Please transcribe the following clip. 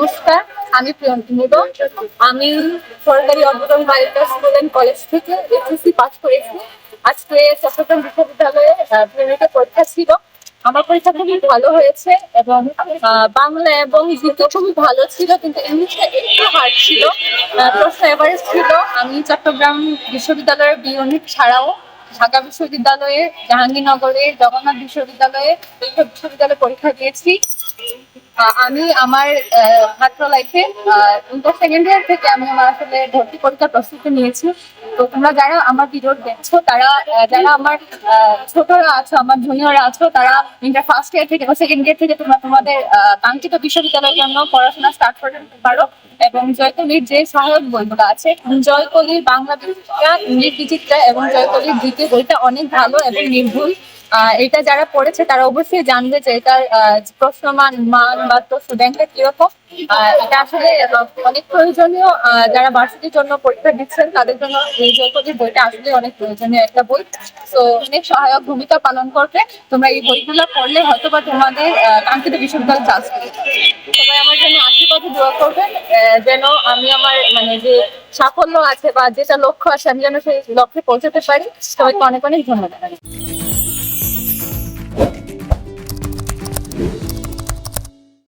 নমস্কার, আমি প্রিয়ন্তী মুদো। আমি সরকারি অর্পণ বালিকা স্কুল অ্যান্ড কলেজ থেকে এইচএসসি পাস করেছি। আজকে চট্টগ্রাম বিশ্ববিদ্যালয়ে প্রিলিমিনারি পরীক্ষা ছিল। আমার পরীক্ষা খুবই ভালো হয়েছে এবং বাংলা এবং হিন্দি খুবই ভালো ছিল, কিন্তু ইংলিশটা একটু হার্ড ছিল। প্রশ্ন এভারেজ ছিল। আমি চট্টগ্রাম বিশ্ববিদ্যালয়ের বি ইউনিট ছাড়াও ঢাকা বিশ্ববিদ্যালয়ে, জাহাঙ্গীরনগরে, জগন্নাথ বিশ্ববিদ্যালয়ে বিশ্ববিদ্যালয়ে পরীক্ষা দিয়েছি। আমি আমার ছাত্র লাইফে ইন্টার সেকেন্ড ইয়ার থেকে আমি আমার আসলে ভর্তি পরীক্ষার প্রস্তুতি নিয়েছি। তো তোমরা যারা আমার ভিডিও দেখছো, তারা যারা আমার ছোটরা আছো, আমার জুনিয়ররা আছো, তারা ইন্টার ফার্স্ট ইয়ার থেকে বা সেকেন্ড ইয়ার থেকে তোমরা তোমাদের কাঙ্ক্ষিত বিশ্ববিদ্যালয়ের জন্য পড়াশোনা স্টার্ট করতে পারো। এবং জয়কলির যে সহায়ক বইগুলো আছে, জয়কলির বাংলা বিচিত্রা, ইংলিশ বিচিত্রা এবং জয়কলির দ্বিতীয় বইটা অনেক ভালো এবং নির্ভুল। এটা যারা পড়েছে তারা অবশ্যই জানবে যে এটার প্রশ্নমান মান বা প্রশ্ন ব্যাংকটা কিরকম। এটা আসলে অনেক প্রয়োজনীয়। যারা ভার্সিটির জন্য পরীক্ষা দিচ্ছেন তাদের জন্য এই জয়কলির বইটা আসলে অনেক প্রয়োজনীয় একটা বই। তো অনেক সহায়ক ভূমিকা পালন করবে। তোমরা এই বইগুলো পড়লে হয়তো বা তোমাদের কাঙ্ক্ষিত বিশ্ববিদ্যালয়ে চান্স পেতে। সবাই আমার জন্য আশীর্বাদ দোয়া করবেন, যেন আমি আমার মানে যে সাফল্য আছে বা যেটা লক্ষ্য আছে আমি যেন সেই লক্ষ্যে পৌঁছাতে পারি। সবাইকে অনেক অনেক ধন্যবাদ।